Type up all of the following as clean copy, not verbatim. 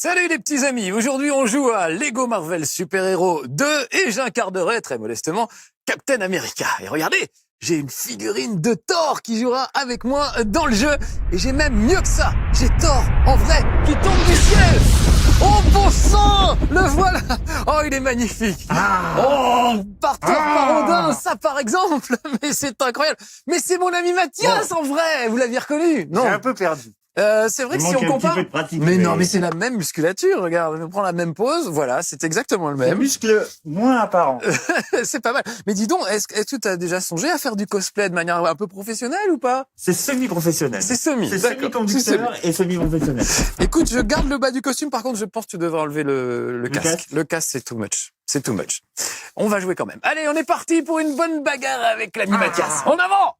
Salut les petits amis, aujourd'hui on joue à Lego Marvel Super Hero 2 et j'incarnerai très modestement Captain America. Et regardez, j'ai une figurine de Thor qui jouera avec moi dans le jeu. Et j'ai même mieux que ça, j'ai Thor en vrai qui tombe du ciel. Oh bon sang, le voilà. Oh il est magnifique. Oh par Thor par Odin, ça par exemple. Mais c'est incroyable. Mais c'est mon ami Mathias en vrai, vous l'aviez reconnu? Non. J'ai un peu perdu. C'est vrai que si on compare, non, mais c'est la même musculature. Regarde, on prend la même pose. Voilà, c'est exactement le Un même. muscle moins apparent. C'est pas mal. Mais dis donc, est-ce que tu as déjà songé à faire du cosplay de manière un peu professionnelle ou pas? C'est semi-professionnel. C'est semi. C'est D'accord. semi-conducteur et semi-professionnel. Écoute, je garde le bas du costume. Par contre, je pense que tu devrais enlever le casque. casque. Le casque, c'est too much. C'est too much. On va jouer quand même. Allez, on est parti pour une bonne bagarre avec l'ami Mathias. En avant!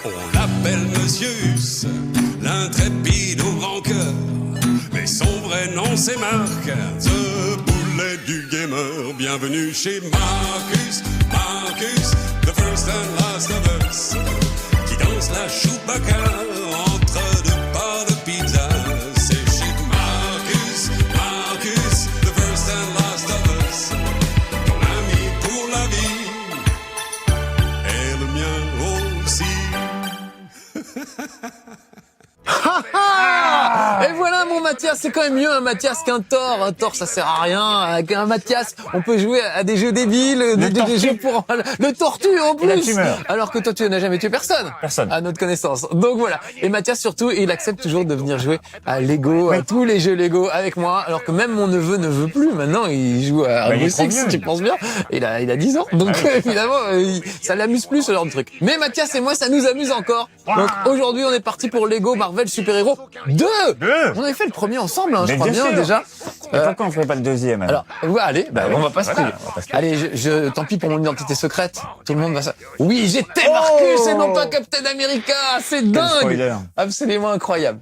On l'appelle Monsieur Huss, l'intrépide au grand cœur. Mais son vrai nom c'est Marc, The Boulet du gamer. Bienvenue chez Marcus, Marcus, the first and last of us. Qui danse la Chewbacca entre deux parts de pizza. C'est chez Marcus, Marcus, the first and last of us. Ton ami pour la vie, et le mien aussi. Et voilà mon Mathias, c'est quand même mieux un Mathias qu'un Thor. Un Thor ça sert à rien. Avec un Mathias, on peut jouer à des jeux débiles, des jeux pour le tortue en plus. Et la tumeur. Alors que toi tu n'as jamais tué personne. Personne. À notre connaissance. Donc voilà. Et Mathias surtout, il accepte toujours de venir jouer à Lego, à tous les jeux Lego avec moi. Alors que même mon neveu ne veut plus. Maintenant il joue à il est Rainbow trop Six, vieux. si tu penses bien. Il a 10 ans. Donc évidemment, ça l'amuse plus ce genre de truc. Mais Mathias et moi ça nous amuse encore. Donc aujourd'hui on est parti pour Lego Marvel Super Hero 2. On avait fait le premier ensemble, hein, je crois bien sûr. déjà. Et pourquoi on ferait pas le deuxième Alors, ouais, allez, on va pas se Voilà, priver. on va pas se priver. Allez, tant pis pour mon identité secrète. Tout le monde va ça. Oui, j'étais Marcus et non pas Captain America. C'est dingue. spoiler. Absolument incroyable.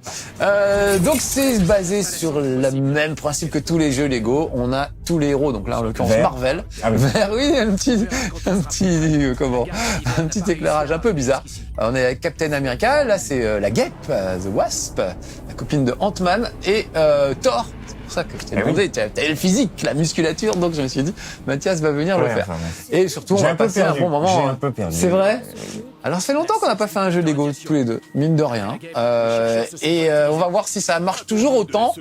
Donc c'est basé sur le même principe que tous les jeux Lego. On a tous les héros. Donc là, en l'occurrence, Vert. Marvel. Ah oui. Vert, oui, un petit éclairage un peu bizarre. On est avec Captain America. Là, c'est la guêpe, The Wasp, la copine de Ant-Man et Thor. C'est pour ça que je t'ai demandé, t'as le physique, la musculature, donc je me suis dit, Mathias va venir le faire. Enfin, Et surtout, on va passer un bon moment. J'ai un peu perdu. C'est vrai? Alors, ça fait longtemps qu'on n'a pas fait un jeu Lego tous les deux, mine de rien. On va voir si ça marche toujours autant.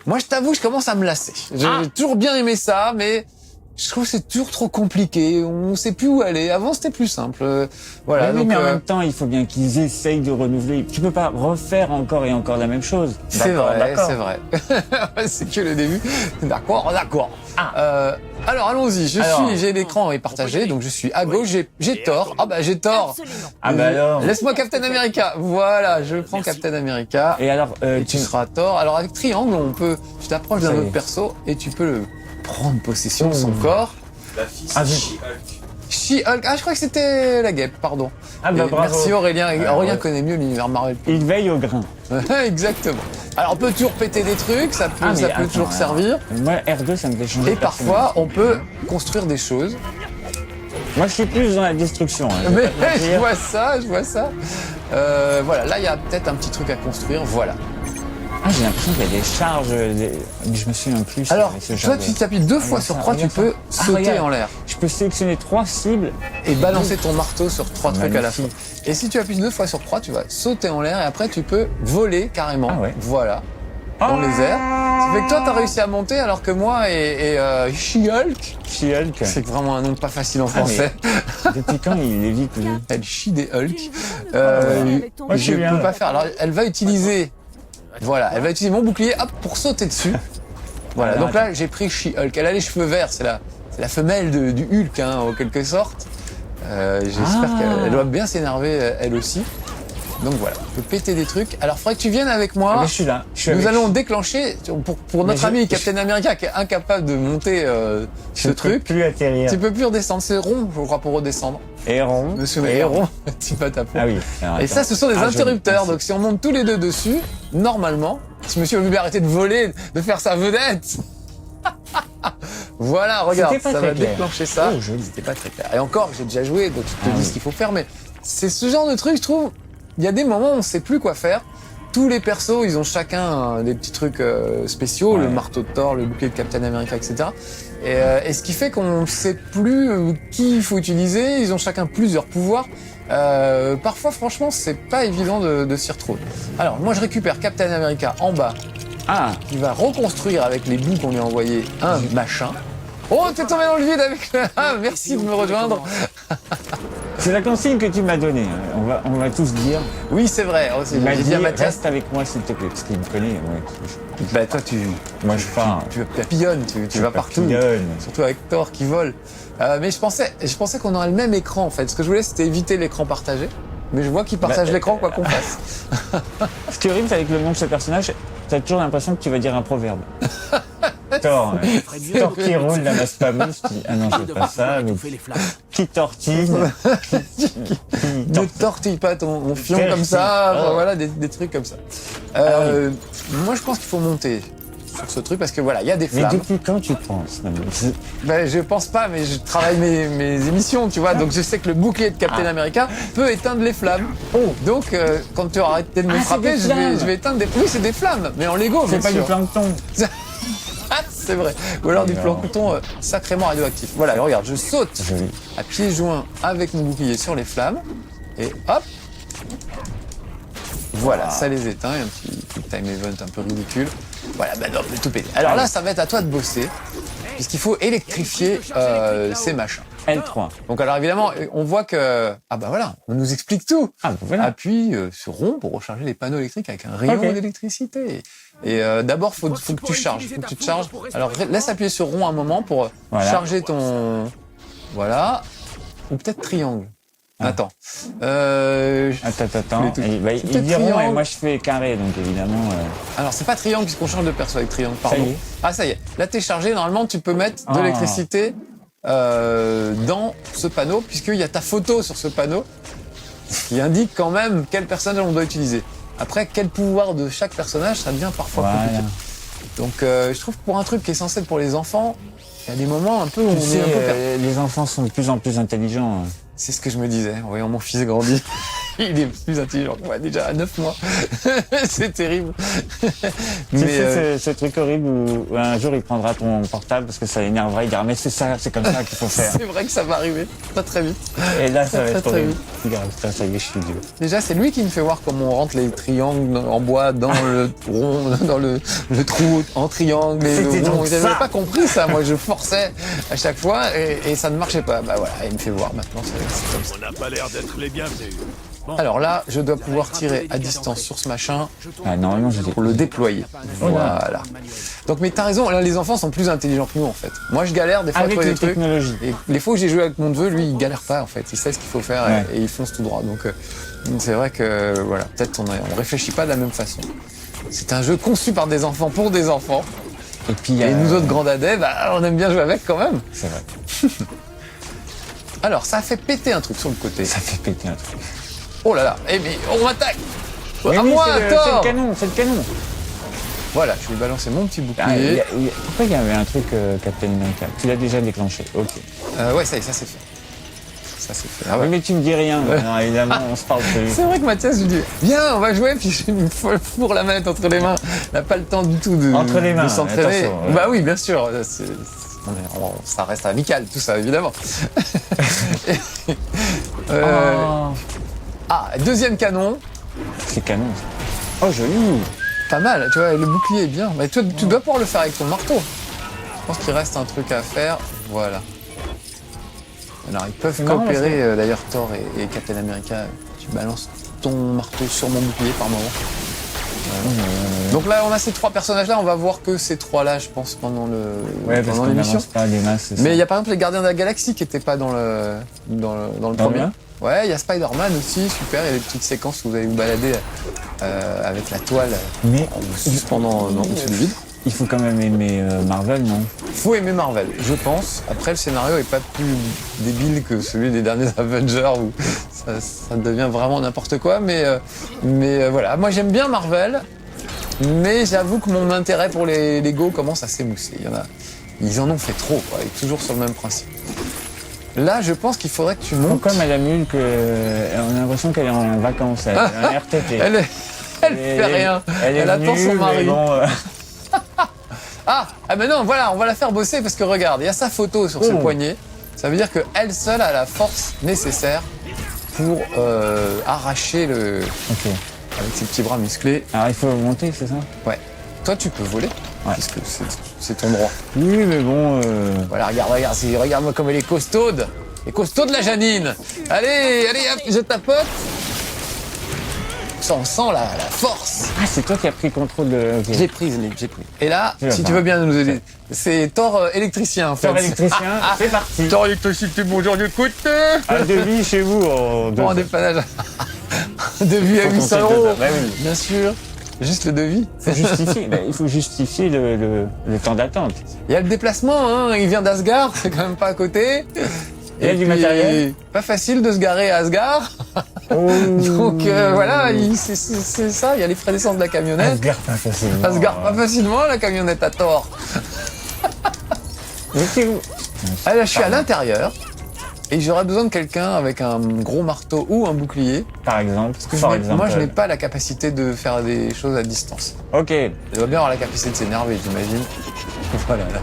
Moi, je t'avoue, je commence à me lasser. J'ai toujours bien aimé ça, mais je trouve que c'est toujours trop compliqué. On sait plus où aller. Avant, c'était plus simple. Voilà. Oui, donc, mais en même temps, il faut bien qu'ils essayent de renouveler. Tu peux pas refaire encore et encore la même chose. c'est D'accord, vrai, d'accord. c'est vrai. C'est que le début. D'accord. Alors, allons-y. J'ai l'écran est partagé, donc je suis à gauche. J'ai Thor. Ah bah, j'ai Thor. Ah bah alors. Laisse-moi Captain America. Voilà, je prends Captain America. Et alors, Et tu seras Thor. Alors avec triangle, tu t'approches d'un Ça y est. autre perso et tu peux le prendre possession de son corps. Ah, She-Hulk. Ah, je crois que c'était la guêpe, pardon. Ah bah Et bravo. merci Aurélien. Aurélien ouais. connaît mieux l'univers Marvel. il veille au grain. Exactement. Alors on peut toujours péter des trucs, ça peut toujours servir. Moi, R2, ça me fait changer. Et de parfois, on peut construire des choses. personnage. Moi, je suis plus dans la destruction. Hein. Mais je vois ça. Voilà, là il y a peut-être un petit truc à construire. Voilà. Ah, j'ai l'impression qu'il y a des charges. Mais je me souviens plus. Alors, avec ce genre toi, de- tu t'appuies 2 fois sur 3, tu peux sauter regarde. en l'air Je peux sélectionner 3 cibles. et balancer ton marteau sur 3 trucs à la fois. Magnifique. Et si tu appuies 2 fois sur 3, tu vas sauter en l'air et après tu peux voler carrément. Ah ouais. Voilà. Dans les airs. Ça fait que toi, t'as réussi à monter alors que moi et She-Hulk, She-Hulk. c'est vraiment un nom pas facile en français. Depuis quand il évite lui Elle chie des Hulk. Moi, je Je suis bien. peux pas faire. Alors, elle va utiliser mon bouclier, hop, pour sauter dessus. Voilà. Alors, Donc là, j'ai pris She-Hulk. Elle a les cheveux verts, c'est la femelle du Hulk, hein, en quelque sorte. J'espère qu'elle doit bien s'énerver, elle aussi. Donc voilà, on peut péter des trucs. Alors, faudrait que tu viennes avec moi. Ah, mais je suis là. Nous allons déclencher, pour notre Mais ami Captain America qui est incapable de monter ce truc. Plus atterrir. Tu peux plus redescendre, c'est rond, je crois, pour redescendre. Et rond. Monsieur et rond, petit patapon. Ah oui. Alors, Et ça, ce sont des joli. interrupteurs. Donc, si on monte tous les deux dessus, normalement, si monsieur veut bien arrêter de voler, de faire sa vedette. Voilà, regarde, C'était pas ça très va clair. déclencher ça. Oh, joli. C'était pas très clair. Et encore, j'ai déjà joué, donc je te dis oui. ce qu'il faut faire, mais c'est ce genre de truc, je trouve, il y a des moments où on sait plus quoi faire. Tous les persos, ils ont chacun des petits trucs spéciaux, Ouais. le marteau de Thor, le bouclier de Captain America, etc. Et ce qui fait qu'on ne sait plus qui il faut utiliser, ils ont chacun plusieurs pouvoirs. Parfois, franchement, c'est pas évident de s'y retrouver. Alors, moi, je récupère Captain America en bas, Ah, qui va reconstruire avec les bouts qu'on lui a envoyés un machin. Oh, t'es tombé dans le vide avec le... Ah, merci de me rejoindre. c'est la consigne que tu m'as donnée. On va tous dire. Oui, c'est vrai. Oh, Il m'a j'ai dit, dit à Mathias, reste avec moi s'il te plaît. Parce qu'il me connaît. Ouais. bah toi, Moi, je pars. tu papillonnes, tu vas partout. Papillonne. Surtout avec Thor qui vole. Mais je pensais qu'on aurait le même écran en fait. Ce que je voulais, c'était éviter l'écran partagé. Mais je vois qu'il partage Bah, l'écran quoi qu'on fasse. Ce qui est horrible, c'est avec le nom de ce personnage, t'as toujours l'impression que tu vas dire un proverbe. Thor, Thor qui roule, la masse pas mousse, qui... Ah non, c'est pas ça, mais qui tortille, Ne tortille pas ton fion comme ça. Enfin, voilà, des trucs comme ça. Moi, je pense qu'il faut monter sur ce truc parce que voilà, il y a des Mais flammes. depuis quand tu penses Ben, je pense pas, mais je travaille mes émissions, tu vois. Donc je sais que le bouclier de Captain America peut éteindre les flammes. Oh, donc quand tu auras arrêté de me Ah, c'est frapper, des je flammes. vais éteindre des. Oui, c'est des flammes, mais en Lego, C'est bien pas sûr. du plancton. Ah, c'est vrai. Ou alors du Non. plancton sacrément radioactif. Voilà, et regarde, je saute Joli. à pieds joints avec mon bouclier sur les flammes. Et hop. Voilà, ça les éteint. Et un petit time event un peu ridicule. Voilà, bah non, j'ai tout pété. Alors là, ça va être à toi de bosser. Puisqu'il faut électrifier ces machins. L3. Donc alors évidemment, on voit que... Ah bah voilà, on nous explique tout. Ah, bah voilà. Appuie sur rond pour recharger les panneaux électriques avec un rayon Ok. d'électricité. Et d'abord, faut que tu charges. Faut que tu te charges. Alors laisse appuyer sur rond un moment pour Voilà. charger ton... Voilà. Ou peut-être triangle. Ah. Attends. Attends. Mais tout- Et, bah, c'est ils peut-être diront, et triangle. moi je fais carré, donc évidemment. Alors c'est pas triangle puisqu'on change de perso avec triangle. Ça Pardon. y est. Ah ça y est. Là t'es chargé. Normalement tu peux mettre de Ah. l'électricité dans ce panneau puisqu'il y a ta photo sur ce panneau qui indique quand même quel personnage on doit utiliser. Après quel pouvoir de chaque personnage ça devient parfois Voilà. compliqué. Donc je trouve que pour un truc qui est censé être pour les enfants, il y a des moments un peu où on Tu sais, est un peu perdu. les enfants sont de plus en plus intelligents. C'est ce que je me disais en voyant mon fils grandir. Il est plus intelligent que moi déjà à 9 mois. C'est terrible. Tu sais ce truc horrible où un jour il prendra ton portable parce que ça l'énervera, il dira mais c'est ça, c'est comme ça qu'il faut faire. c'est vrai que ça va arriver très très vite. Et là ça va Très, être très horrible. vite. Regarde, putain, ça y est, je suis dur. Déjà, c'est lui qui me fait voir comment on rentre les triangles en bois dans le rond, dans le trou en triangle. Et C'était le rond. donc J'avais ça. pas compris ça. Moi, je forçais à chaque fois et ça ne marchait pas. Bah voilà, il me fait voir maintenant. C'est comme ça. On n'a pas l'air d'être les bienvenus. Alors là, je dois pouvoir tirer à distance sur ce machin Ah, normalement j'étais. pour le déployer. Voilà. Donc, mais t'as raison. Là, les enfants sont plus intelligents que nous en fait. Moi, je galère des fois à Avec trouver les des trucs. technologies. Et les fois où j'ai joué avec mon neveu, lui, il galère pas en fait. Il sait ce qu'il faut faire Ouais. et il fonce tout droit. Donc c'est vrai que voilà, peut-être on réfléchit pas de la même façon. C'est un jeu conçu par des enfants pour des enfants. Et puis Et nous autres grands dadais, bah, on aime bien jouer avec quand même. C'est vrai. Alors ça a fait péter un truc sur le côté. Ça fait péter un truc. Oh là là, eh mais on m'attaque. Mais À oui, moi, c'est le Thor. canon, c'est le canon. Voilà, je vais balancer mon petit Ah, il y bouclier. a- pourquoi il y avait un truc Captain America? Tu l'as déjà déclenché, ok. Ouais, ça y est, ça c'est fait. Ça c'est fait. Ah Oui, ouais. mais tu me dis rien, non, évidemment, on se parle plus. C'est vrai que Mathias, je lui dis, viens, on va jouer, puis je me fourre la manette entre les mains. Il n'a pas le temps du tout Entre les mains, de s'entraîner. attention, ouais. Bah oui, bien sûr. Ça reste amical, tout ça, évidemment. Oh, Ah, deuxième canon. c'est canon. Ça. Oh, joli. Pas mal, tu vois, le bouclier est bien. Mais tu dois pouvoir le faire avec ton marteau. Je pense qu'il reste un truc à faire. Voilà. Alors, ils peuvent Non, coopérer, d'ailleurs, Thor et Captain America. Tu balances ton marteau sur mon bouclier par moment. Donc là, on a ces trois personnages-là. On va voir que ces trois-là, je pense, pendant Ouais, parce pendant qu'on l'émission. n'avance pas des masses. c'est ça. Mais il y a par exemple les Gardiens de la Galaxie qui n'étaient pas dans le premier. bien. Ouais, il y a Spider-Man aussi, super. Il y a des petites séquences où vous allez vous balader avec la toile Mais en vous suspendant au-dessus du vide. il faut quand même aimer Marvel, non? Faut aimer Marvel, je pense. Après, le scénario est pas plus débile que celui des derniers Avengers où ça devient vraiment n'importe quoi. Mais voilà, moi j'aime bien Marvel, mais j'avoue que mon intérêt pour les Lego commence à s'émousser. Ils en ont fait trop, quoi, et toujours sur le même principe. Là, je pense qu'il faudrait que tu montes. Comme Madame Hulk, on a l'impression qu'elle est en vacances, elle est en RTT. Elle fait rien. Elle attend son mari. Bon, Ah ben non, voilà, on va la faire bosser parce que regarde, il y a sa photo sur ses poignets. Ça veut dire qu'elle seule a la force nécessaire pour arracher le... Ok. Avec ses petits bras musclés. Alors il faut monter, c'est ça? Ouais. Toi, tu peux voler, puisque c'est ton droit. Oui, mais bon... Voilà, regarde-moi comme elle est costaude. Elle est costaude, la Janine. Allez, hop, je tapote. Ça, on sent la force. Ah, c'est toi qui as pris contrôle de... Okay. J'ai pris. Et là, si tu veux bien nous aider, c'est Thor électricien, en fait. Thor électricien, c'est parti. Thor électricien, bonjour, écoute. Un devis chez vous en... Pour un dépannage. Devis à 800 €. Bah oui. Bien sûr. Juste le devis. Il faut justifier le temps d'attente. Il y a le déplacement, hein. Il vient d'Asgard, c'est quand même pas à côté. Il y a du matériel. Pas facile de se garer à Asgard. Oh. Donc voilà, c'est ça, il y a les frais d'essence de la camionnette. Asgard pas facilement. Asgard pas facilement, la camionnette à tort. Ah, là, je suis à l'intérieur et j'aurais besoin de quelqu'un avec un gros marteau ou un bouclier. Par exemple. Moi, je n'ai pas la capacité de faire des choses à distance. Ok. Elle doit bien avoir la capacité de s'énerver, j'imagine. Voilà, là,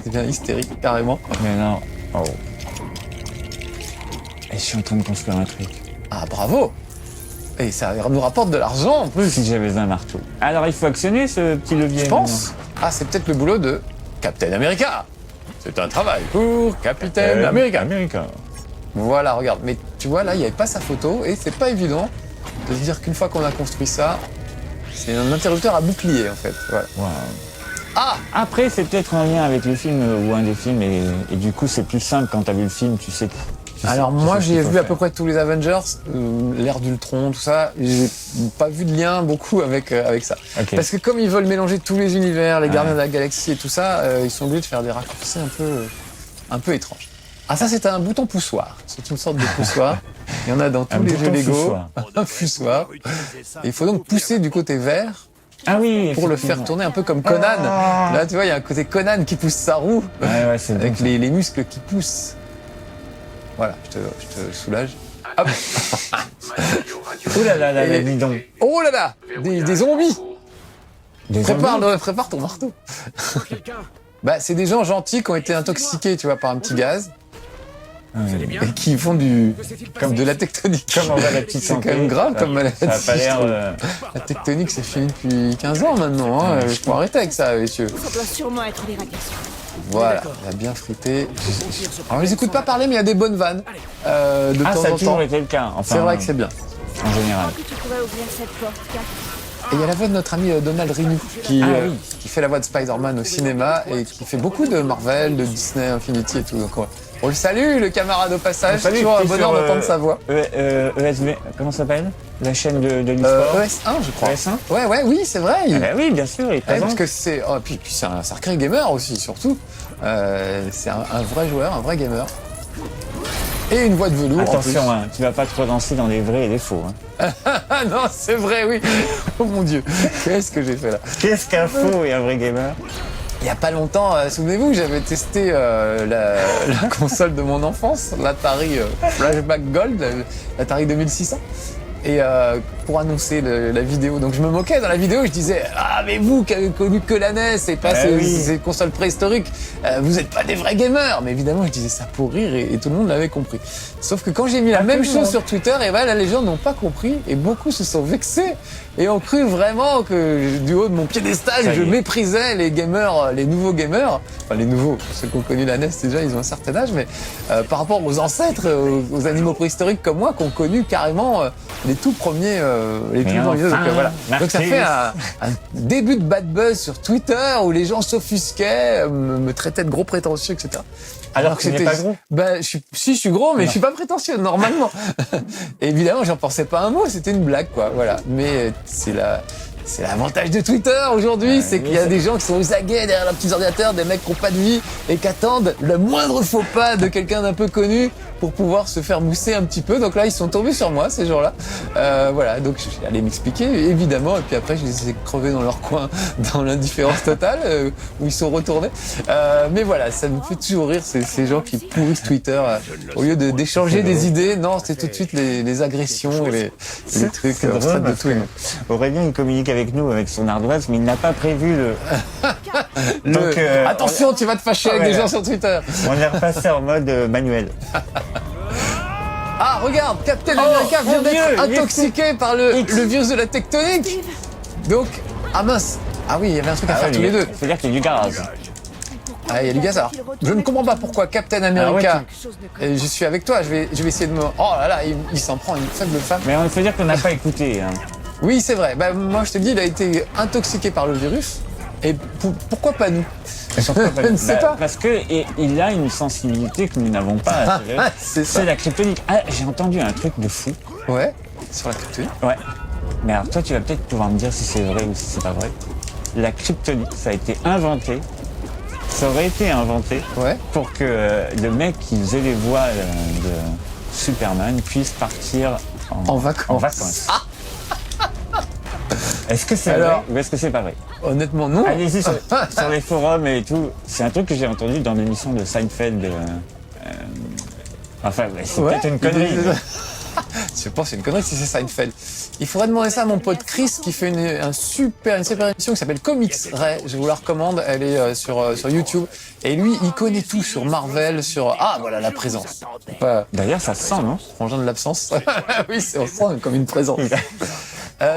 elle devient hystérique, carrément. Mais non. Oh. Et je suis en train de construire un truc. Ah, bravo! Et ça nous rapporte de l'argent, en plus. Si j'avais un marteau. Alors, il faut actionner ce petit levier. Je pense. Ah, c'est peut-être le boulot de Captain America. C'est un travail pour Captain America. Voilà, regarde. Mais tu vois, là, il n'y avait pas sa photo et c'est pas évident de se dire qu'une fois qu'on a construit ça, c'est un interrupteur à bouclier, en fait. Voilà. Wow. Ah! Après, c'est peut-être en lien avec le film ou un des films et du coup, c'est plus simple quand t'as vu le film, tu sais. Alors moi, j'ai vu à peu près tous les Avengers, l'ère d'Ultron, tout ça. J'ai pas vu de lien beaucoup avec ça. Okay. Parce que comme ils veulent mélanger tous les univers, les Gardiens de la Galaxie et tout ça, ils sont obligés de faire des raccourcis un peu étranges. Ah, ça, c'est un bouton poussoir. C'est une sorte de poussoir. Il y en a dans tous les jeux Lego. Un poussoir. Et il faut donc pousser du côté vert. Ah oui, pour le faire tourner un peu comme Conan. Là, tu vois, il y a un côté Conan qui pousse sa roue. Ouais, c'est avec les muscles qui poussent. Voilà, je te soulage. Hop. Oh là là, les bidons. Oh là là, des zombies. Zombies. Prépare ton marteau. Bah, c'est des gens gentils qui ont été intoxiqués, tu vois, par un petit gaz. Et qui font de la tectonique. Comme on voit la petite C'est quand même grave comme maladie. Ça a pas l'air... La tectonique, c'est fini depuis 15 ans maintenant. Hein. Je peux arrêter avec ça, messieurs. Ça doit sûrement être l'irradiation. Voilà, il a bien frité. Alors, je les écoute pas parler, mais il y a des bonnes vannes. De temps en temps. Ça a toujours été le cas. Enfin, c'est vrai que c'est bien. En général. Que tu pourrais ouvrir cette porte, Cap. Et il y a la voix de notre ami Donald Renew qui fait la voix de Spider-Man au cinéma et qui fait beaucoup de Marvel, de Disney, Infinity et tout. Donc, on le salue, le camarade au passage. C'est toujours un bonheur d'entendre sa voix. ESV, comment ça s'appelle? La chaîne de l'e-sport ES1, je crois. ES1? Oui, c'est vrai. Oui, bien sûr, il est présent. Parce que c'est... Oh, puis c'est un sacré gamer aussi, surtout. C'est un vrai joueur, un vrai gamer. Et une voix de velours. Attention, hein, tu vas pas trop danser dans les vrais et les faux. Hein. Non, c'est vrai, oui. Oh mon Dieu, qu'est-ce que j'ai fait là? Qu'est-ce qu'un faux et un vrai gamer? Il y a pas longtemps, souvenez-vous, j'avais testé la console de mon enfance, l'Atari Flashback Gold, l'Atari 2600. Et pour annoncer la vidéo, donc je me moquais dans la vidéo, je disais « Ah mais vous qui avez connu que la NES et pas ces consoles préhistoriques, vous êtes pas des vrais gamers !» Mais évidemment je disais ça pour rire et tout le monde l'avait compris. Sauf que quand j'ai mis la même chose sur Twitter, et ben là les gens n'ont pas compris et beaucoup se sont vexés et ont cru vraiment que du haut de mon piédestal je méprisais les gamers, les nouveaux gamers, enfin les nouveaux, ceux qui ont connu la NES déjà ils ont un certain âge, mais par rapport aux ancêtres, aux animaux préhistoriques comme moi qui ont connu carrément les tout premiers, les plus premiers. Donc, voilà. Donc ça fait un début de bad buzz sur Twitter où les gens s'offusquaient, me traitaient de gros prétentieux, etc. Alors que c'était pas gros. Bah, je suis gros, mais je suis pas prétentieux normalement. Et évidemment, j'en pensais pas un mot. C'était une blague, quoi. Voilà. Mais c'est l'avantage de Twitter aujourd'hui, c'est qu'il y a des gens qui sont aux aguets derrière leurs petits ordinateurs, des mecs qui n'ont pas de vie et qui attendent le moindre faux pas de quelqu'un d'un peu connu pour pouvoir se faire mousser un petit peu. Donc là, ils sont tombés sur moi ces jours-là. Voilà, donc je suis allé m'expliquer, évidemment. Et puis après, je les ai crevés dans leur coin, dans l'indifférence totale, où ils sont retournés. Mais voilà, ça me fait toujours rire, ces gens qui pourrissent Twitter. Au lieu d'échanger des idées, non, c'est tout de suite les agressions et les trucs. C'est on se traite drôle de parce tout. que Aurélien, il communique avec nous, avec son ardoise, mais il n'a pas prévu le... Donc, Attention, tu vas te fâcher avec des gens sur Twitter. On est repassé en mode manuel. Ah, regarde, Captain America vient mon Dieu, d'être intoxiqué par le virus de la tectonique. Donc, ah mince. Ah oui, il y avait un truc à faire tous les deux. C'est-à-dire qu'il y a du gaz. Ah, il y a du gaz. Alors, je ne comprends pas pourquoi Captain America. Et je suis avec toi. Je vais essayer de me. Oh là là, il s'en prend une faible femme. Mais il faut dire qu'on n'a pas écouté. Hein. Oui, c'est vrai. Bah, moi, je te dis, il a été intoxiqué par le virus. Et pourquoi pas nous? Je ne sais pas. Parce qu'il a une sensibilité que nous n'avons pas. C'est ça. C'est la kryptonite. Ah, j'ai entendu un truc de fou. Ouais. Sur la kryptonite. Ouais. Mais alors toi, tu vas peut-être pouvoir me dire si c'est vrai ou si c'est pas vrai. La kryptonite, ça a été inventé. Ça aurait été inventé Ouais. pour que le mec qui faisait les voix de Superman puisse partir En vacances. Est-ce que c'est Alors vrai ou est-ce que c'est pas vrai? Honnêtement, non. Allez-y sur les forums et tout. C'est un truc que j'ai entendu dans l'émission de Seinfeld. Enfin, c'est Ouais. peut-être une connerie. Je pense que c'est une connerie si c'est Seinfeld. Il faudrait demander ça à mon pote Chris qui fait une super émission qui s'appelle Comics Ray. Je vous la recommande. Elle est sur YouTube. Et lui, il connaît tout sur Marvel, sur... Ah, voilà, la présence. Pas D'ailleurs, ça se sent, non? frangin de l'absence. Oui, on sent comme une présence.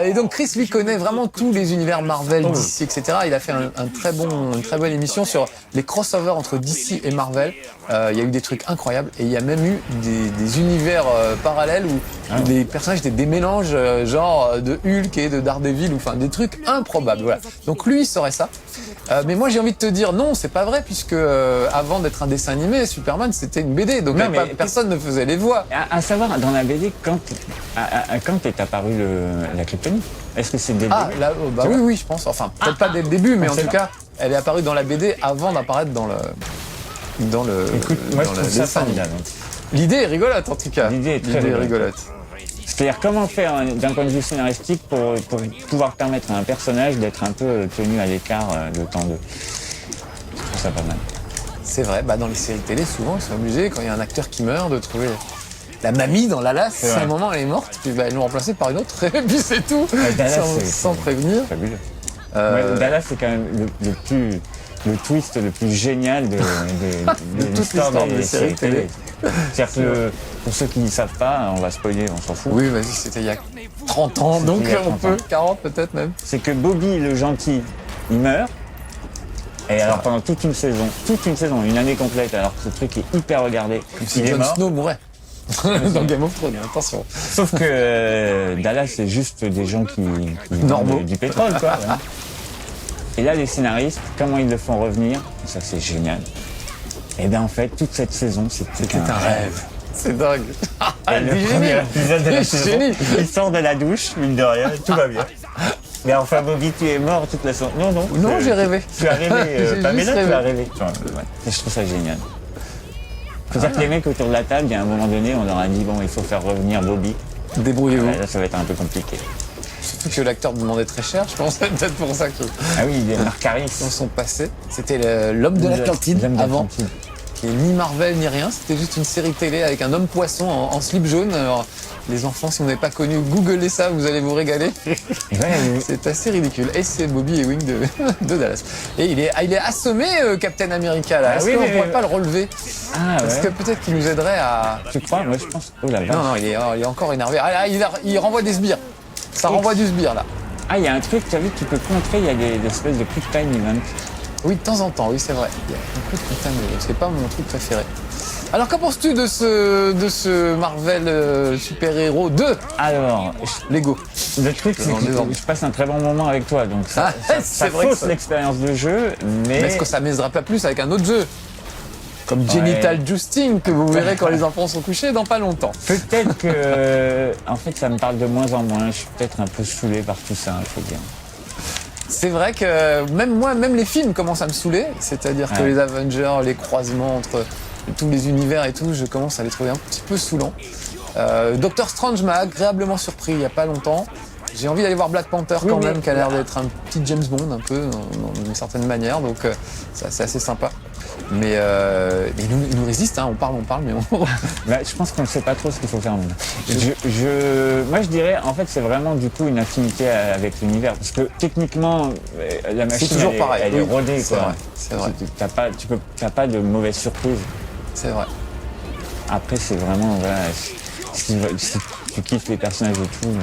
Et donc Chris, lui, connaît vraiment tous les univers Marvel, DC, etc. Il a fait une très bonne émission sur les crossovers entre DC et Marvel. Il y a eu des trucs incroyables et il y a même eu des univers parallèles où les personnages étaient des mélanges genre de Hulk et de Daredevil, ou enfin des trucs improbables. Voilà. Donc lui, il saurait ça. Mais moi, j'ai envie de te dire non, c'est pas vrai puisque avant d'être un dessin animé, Superman c'était une BD, donc Non, mais- personne ne faisait les voix. À savoir, dans la BD, quand est apparu la kryptonite? Est-ce que c'est dès le Ah, début? là, bah Tu oui, vois oui, je pense. Enfin, peut-être pas dès le début, mais on en sait tout pas. cas, elle est apparue dans la BD avant d'apparaître dans le Écoute, moi je dans trouve le ça dessin animé. formidable. L'idée est rigolote en tout cas. L'idée est très rigolote. rigolote. C'est-à-dire comment faire d'un point de vue scénaristique pour pouvoir permettre à un personnage d'être un peu tenu à l'écart le temps de... Je trouve ça pas mal. C'est vrai, bah dans les séries télé, souvent, ils sont obligés, quand il y a un acteur qui meurt, de trouver la mamie dans Dallas. C'est À vrai. un moment, elle est morte, puis bah, ils l'ont remplacée par une autre, et puis c'est tout, Dallas, sans c'est prévenir. fabuleux. Euh, Ouais, Dallas, c'est quand même le twist le plus génial de toute l'histoire des séries télé. C'est-à-dire que pour ceux qui ne savent pas, on va spoiler, on s'en fout. Oui, vas-y, c'était il y a 30 ans, donc il y a on 30 peut, ans. 40 peut-être même. C'est que Bobby, le gentil, il meurt. Et alors pendant toute une saison, une année complète, alors que ce truc est hyper regardé, Si il est Jon mort. Snow mourait. Dans Game of Thrones, attention. Sauf que Dallas, c'est juste des gens qui Normaux. vendent du pétrole, quoi. Voilà. Et là, les scénaristes, comment ils le font revenir, ça c'est génial. Et bien en fait, toute cette saison, c'était un rêve. C'est dingue. Et le du premier génie. épisode de la Du saison, génie. il sort de la douche, mine de rien, tout va bien. Mais enfin, Bobby, tu es mort toute la soirée. Non, non. Non, j'ai rêvé. Tu as rêvé, J'ai Pamela, juste tu as rêvé. rêvé. Ouais. Et je trouve ça génial. C'est-à-dire que les mecs autour de la table, il y a un moment donné, on leur a dit, bon, il faut faire revenir Bobby. Débrouillez-vous. Là, ça va être un peu compliqué. Surtout que l'acteur demandait très cher, je pense. C'est peut-être pour ça qu'ils Ah oui, il est Marc Harris. sont passés. C'était l'homme de l'Atlantide L'homme de avant, l'Atlantide. qui est ni Marvel ni rien. C'était juste une série télé avec un homme poisson en slip jaune. Alors, les enfants, si vous n'avez pas connu, googlez ça, vous allez vous régaler. Et ouais, C'est assez ridicule. Et c'est Bobby Ewing de Dallas. Et il est assommé, Captain America, là. Ah Est-ce oui, qu'on ne mais- pourrait pas le relever? Ah Parce ouais. que peut-être qu'il nous aiderait à... Tu crois? Moi, je pense. Oh la vache. Non, non, il est encore énervé. Ah, là, il renvoie des sbires. Ça renvoie du sbire, là. Ah, il y a un truc, tu as vu, tu peux contrer, il y a des espèces de quick time events. Oui, de temps en temps, oui, c'est vrai. Il y a un peu de putain de... C'est pas mon truc préféré. Alors, qu'en penses-tu de ce Marvel super-héros 2 Alors, Lego? le truc, c'est Non, que désormais. je passe un très bon moment avec toi, donc ça, Ah, ça c'est vrai que fausse ça- l'expérience de jeu, mais... Mais est-ce que ça m'aiderait pas plus avec un autre jeu? Comme Genital Justing, que vous verrez quand les enfants sont couchés dans pas longtemps. Peut-être que, en fait, ça me parle de moins en moins. Je suis peut-être un peu saoulé par tout ça, il faut dire. C'est vrai que même moi, même les films commencent à me saouler. C'est-à-dire que Ouais. les Avengers, les croisements entre tous les univers et tout, je commence à les trouver un petit peu saoulants. Doctor Strange m'a agréablement surpris il y a pas longtemps. J'ai envie d'aller voir Black Panther quand même, qui a l'air d'être un petit James Bond un peu, d'une certaine manière, donc c'est assez sympa. Mais il nous résiste, hein, on parle, mais on... Bah, je pense qu'on ne sait pas trop ce qu'il faut faire maintenant. Moi, je dirais, en fait, c'est vraiment du coup une affinité avec l'univers. Parce que techniquement, la machine, toujours pareil. Elle est rodée. C'est Quoi. vrai, c'est vrai. T'as pas de mauvaise surprise. C'est vrai. Après, c'est vraiment, voilà, si tu kiffes les personnages et tout.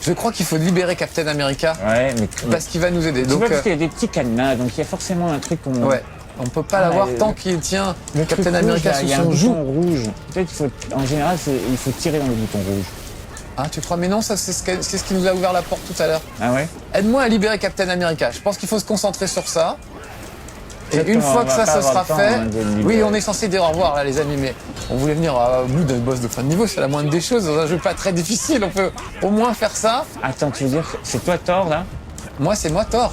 Je crois qu'il faut libérer Captain America. Ouais, mais parce qu'il va nous aider. Donc, parce qu'il y a des petits cadenas, donc il y a forcément un truc qu'on... Ouais. On peut pas l'avoir tant qu'il tient le Captain America sous son joue. Rouge. Peut-être qu'il faut, en général, il faut tirer dans le bouton rouge. Ah, tu crois? Mais non, ça c'est ce qui nous a ouvert la porte tout à l'heure. Ah ouais? Aide-moi à libérer Captain America. Je pense qu'il faut se concentrer sur ça. Et une fois que ça sera fait, oui, on est censé dire au revoir là, les amis, mais on voulait venir au bout d'un boss de fin de niveau, c'est la moindre des choses. Dans un jeu pas très difficile, on peut au moins faire ça. Attends, tu veux dire que c'est toi Thor là? Moi, c'est moi Thor.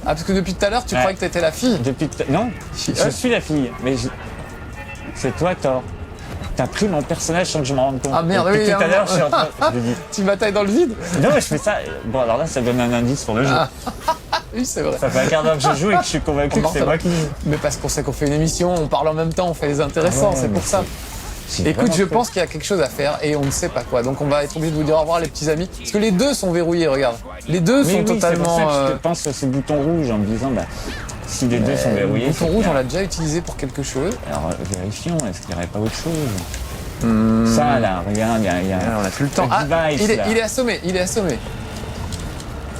Ah, parce que depuis tout à l'heure, tu croyais que t'étais la fille. Non, je suis la fille, mais c'est toi Thor. T'as pris mon personnage sans que je m'en rende compte. Ah merde, depuis oui. Tout à l'heure, je suis en train de dire. Tu batailles dans le vide? Non, mais je fais ça. Bon, alors là, ça donne un indice pour le jeu. Oui, c'est vrai. Ça fait un quart d'heure que je joue et que je suis convaincu que c'est moi qui joue. Mais parce qu'on sait qu'on fait une émission, on parle en même temps, on fait les intéressants, c'est pour ça. Écoute, je pense qu'il y a quelque chose à faire et on ne sait pas quoi. Donc on va être obligé de vous dire au revoir les petits amis. Parce que les deux sont verrouillés, regarde. Les deux sont totalement... C'est pour ça que je pense que c'est le bouton rouge en me disant, bah, si les deux sont verrouillés... Le bouton rouge, on l'a déjà utilisé pour quelque chose. Alors vérifions, est-ce qu'il n'y aurait pas autre chose? Ça là, regarde, il y a on n'a plus le temps. Il est assommé,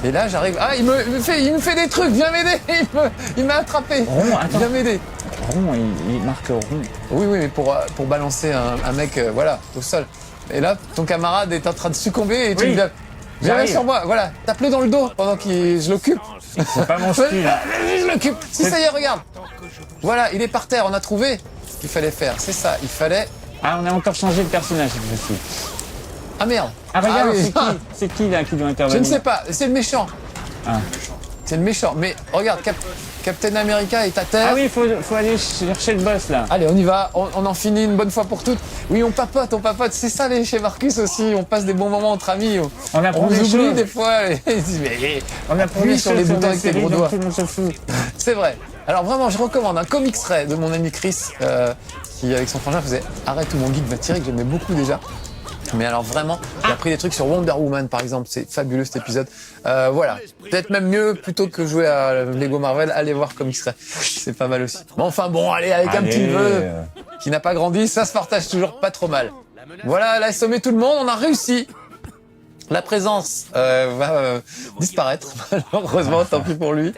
Et là, j'arrive... Ah, il me fait des trucs, viens m'aider. Il m'a attrapé. Rond, attends. Viens m'aider. Rond, il marque rond. Oui, mais pour balancer un mec, voilà, au sol. Et là, ton camarade est en train de succomber et tu me dis, viens sur moi, voilà, tape-le dans le dos pendant que je l'occupe. C'est pas mon style, là. Je l'occupe. Si, ça y est, regarde. Voilà, il est par terre, on a trouvé ce qu'il fallait faire. C'est ça, il fallait... Ah, on a encore changé de personnage cette fois-ci. Ah merde. Ah regarde, oui. c'est qui là qui doit intervenir? Je ne sais pas, c'est le méchant. Ah. C'est le méchant. Mais regarde, Captain America est à terre. Ah oui, faut aller chercher le boss là. Allez, on y va, on en finit une bonne fois pour toutes. Oui, on papote. C'est ça chez Marcus aussi, on passe des bons moments entre amis. On apprend des oublie choses. des fois. Mais on appuie sur les boutons avec tes gros doigts. Tout le monde se fout. C'est vrai. Alors vraiment, je recommande un Comics Ray de mon ami Chris, qui avec son frangin faisait Arrête où mon geek va tirer, que j'aimais beaucoup déjà. Mais alors vraiment, il a pris des trucs sur Wonder Woman par exemple, c'est fabuleux cet épisode. Voilà, peut-être même mieux, plutôt que jouer à Lego Marvel, allez voir Comics Ray, c'est pas mal aussi. Mais enfin bon, allez, avec un petit neveu qui n'a pas grandi, ça se partage toujours pas trop mal. Voilà, là, sommet tout le monde, on a réussi. La présence va disparaître, malheureusement, tant pis pour lui.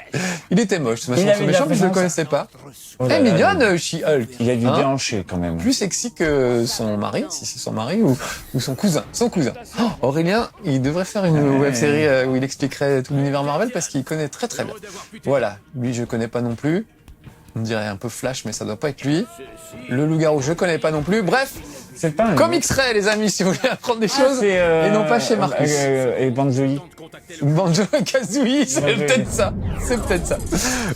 Il était moche, ce méchant, mais je ne le connaissais pas. Oh Elle est mignonne, She-Hulk. Il a du déhanché quand même. Plus sexy que son mari, si c'est son mari, ou son cousin. Son cousin. Oh, Aurélien, il devrait faire une web-série où il expliquerait tout l'univers Marvel parce qu'il connaît très très bien. Voilà, lui je connais pas non plus. On dirait un peu Flash, mais ça doit pas être lui. Le loup-garou, je connais pas non plus. Bref, c'est pas Comics Ray, les amis, si vous voulez apprendre des choses, et non pas chez Marcus. Et Banjo-Kazooie. Banjo-Kazooie, c'est peut-être ça. C'est peut-être ça.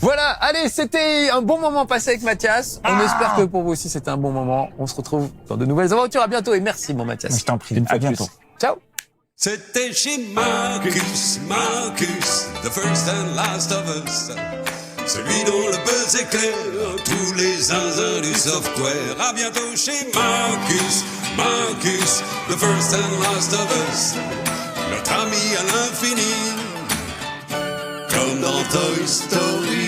Voilà, allez, c'était un bon moment passé avec Mathias. On espère que pour vous aussi, c'était un bon moment. On se retrouve dans de nouvelles aventures. À bientôt et merci, mon Mathias. Je t'en prie. À bientôt. Ciao. C'était chez Marcus, the first and last of us. Celui dont le buzz éclaire tous les zinzins du software. À bientôt chez Marcus, the first and last of us. Notre ami à l'infini, comme dans Toy Story.